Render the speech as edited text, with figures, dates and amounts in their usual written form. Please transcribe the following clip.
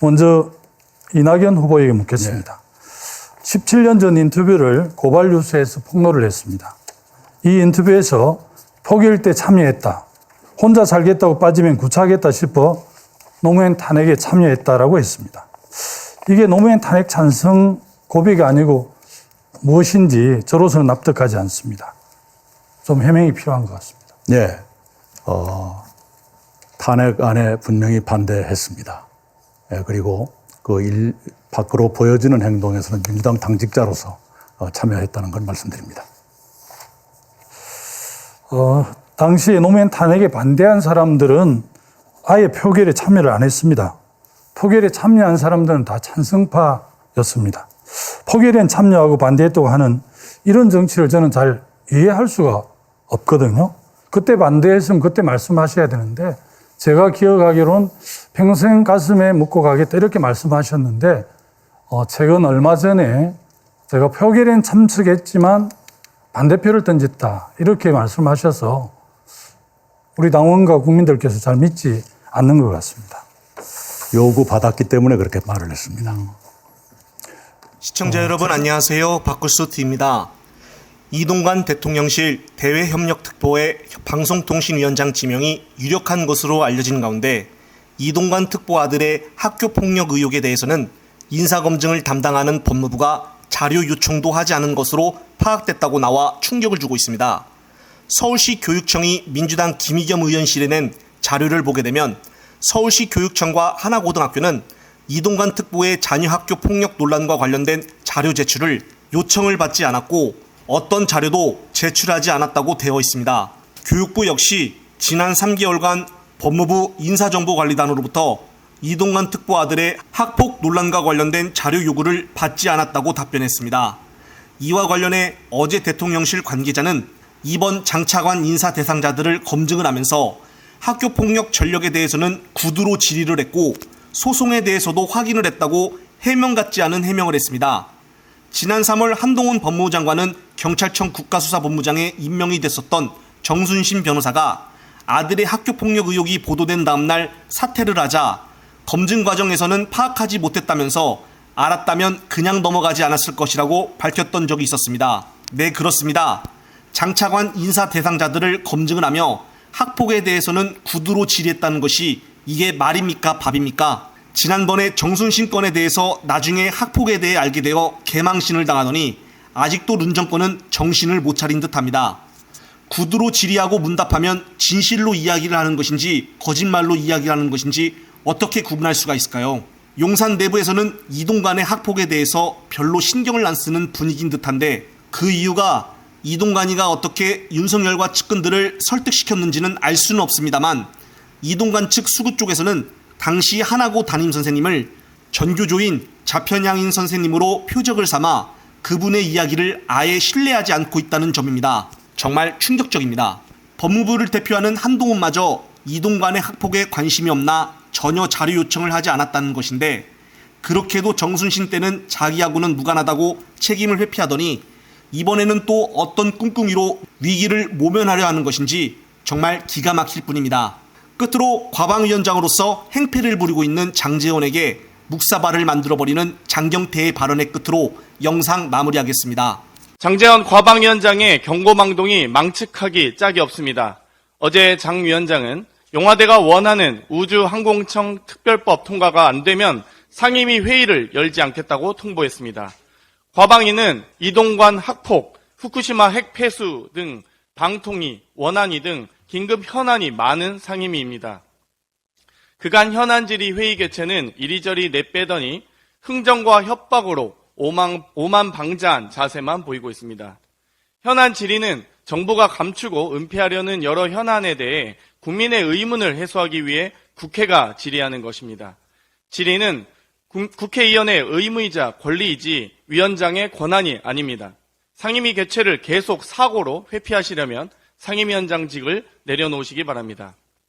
먼저 이낙연 후보에게 묻겠습니다. 17년 전 인터뷰를 고발 뉴스에서 폭로를 했습니다. 이 인터뷰에서 포기일 때 참여했다. 혼자 살겠다고 빠지면 구차하겠다 싶어 노무현 탄핵에 참여했다라고 했습니다. 이게 노무현 탄핵 찬성 고백이 아니고 무엇인지 저로서는 납득하지 않습니다. 좀 해명이 필요한 것 같습니다. 네, 탄핵안에 분명히 반대했습니다. 그리고 그 밖으로 보여지는 행동에서는 민주당 당직자로서 참여했다는 걸 말씀드립니다. 당시에 노무현 탄핵에 반대한 사람들은 아예 표결에 참여를 안 했습니다. 표결에 참여한 사람들은 다 찬성파였습니다. 표결엔 참여하고 반대했다고 하는 이런 정치를 저는 잘 이해할 수가 없거든요. 그때 반대했으면 그때 말씀하셔야 되는데 제가 기억하기로는 평생 가슴에 묻고 가겠다 이렇게 말씀하셨는데 최근 얼마 전에 제가 표결엔 참석했지만 반대표를 던졌다 이렇게 말씀하셔서 우리 당원과 국민들께서 잘 믿지 않는 것 같습니다. 요구받았기 때문에 그렇게 말을 했습니다. 시청자 여러분 안녕하세요. 박구스트입니다. 이동관 대통령실 대외협력특보의 방송통신위원장 지명이 유력한 것으로 알려진 가운데 이동관 특보 아들의 학교폭력 의혹에 대해서는 인사검증을 담당하는 법무부가 자료 요청도 하지 않은 것으로 파악됐다고 나와 충격을 주고 있습니다. 서울시 교육청이 민주당 김의겸 의원실에 낸 자료를 보게 되면 서울시 교육청과 하나고등학교는 이동관 특보의 자녀 학교 폭력 논란과 관련된 자료 제출을 요청을 받지 않았고 어떤 자료도 제출하지 않았다고 되어 있습니다. 교육부 역시 지난 3개월간 법무부 인사정보관리단으로부터 이동관 특보 아들의 학폭 논란과 관련된 자료 요구를 받지 않았다고 답변했습니다. 이와 관련해 어제 대통령실 관계자는 이번 장차관 인사 대상자들을 검증을 하면서 학교폭력 전력에 대해서는 구두로 질의를 했고 소송에 대해서도 확인을 했다고 해명 같지 않은 해명을 했습니다. 지난 3월 한동훈 법무부 장관은 경찰청 국가수사본부장에 임명이 됐었던 정순신 변호사가 아들의 학교폭력 의혹이 보도된 다음 날 사퇴를 하자 검증 과정에서는 파악하지 못했다면서 알았다면 그냥 넘어가지 않았을 것이라고 밝혔던 적이 있었습니다. 네, 그렇습니다. 장차관 인사 대상자들을 검증을 하며 학폭에 대해서는 구두로 질의했다는 것이 이게 말입니까 밥입니까? 지난번에 정순신 건에 대해서 나중에 학폭에 대해 알게 되어 개망신을 당하더니 아직도 문 정권은 정신을 못 차린 듯합니다. 구두로 질의하고 문답하면 진실로 이야기를 하는 것인지 거짓말로 이야기를 하는 것인지 어떻게 구분할 수가 있을까요? 용산 내부에서는 이동관의 학폭에 대해서 별로 신경을 안 쓰는 분위기인 듯한데 그 이유가 이동관이가 어떻게 윤석열과 측근들을 설득시켰는지는 알 수는 없습니다만 이동관 측 수구 쪽에서는 당시 하나고 담임선생님을 전교조인 자편양인 선생님으로 표적을 삼아 그분의 이야기를 아예 신뢰하지 않고 있다는 점입니다. 정말 충격적입니다. 법무부를 대표하는 한동훈마저 이동관의 학폭에 관심이 없나 전혀 자료 요청을 하지 않았다는 것인데 그렇게도 정순신 때는 자기하고는 무관하다고 책임을 회피하더니 이번에는 또 어떤 꿍꿍이로 위기를 모면하려 하는 것인지 정말 기가 막힐 뿐입니다. 끝으로 과방위원장으로서 행패를 부리고 있는 장제원에게 묵사발을 만들어버리는 장경태의 발언의 끝으로 영상 마무리하겠습니다. 장제원 과방위원장의 경고망동이 망측하기 짝이 없습니다. 어제 장 위원장은 용화대가 원하는 우주항공청 특별법 통과가 안 되면 상임위 회의를 열지 않겠다고 통보했습니다. 과방위는 이동관 학폭, 후쿠시마 핵 폐수 등 방통위, 원안위 등 긴급 현안이 많은 상임위입니다. 그간 현안 질의 회의 개최는 이리저리 내빼더니 흥정과 협박으로 오만방자한 자세만 보이고 있습니다. 현안 질의는 정부가 감추고 은폐하려는 여러 현안에 대해 국민의 의문을 해소하기 위해 국회가 질의하는 것입니다. 질의는 국회의원의 의무이자 권리이지 위원장의 권한이 아닙니다. 상임위 개최를 계속 사고로 회피하시려면 상임위원장직을 내려놓으시기 바랍니다.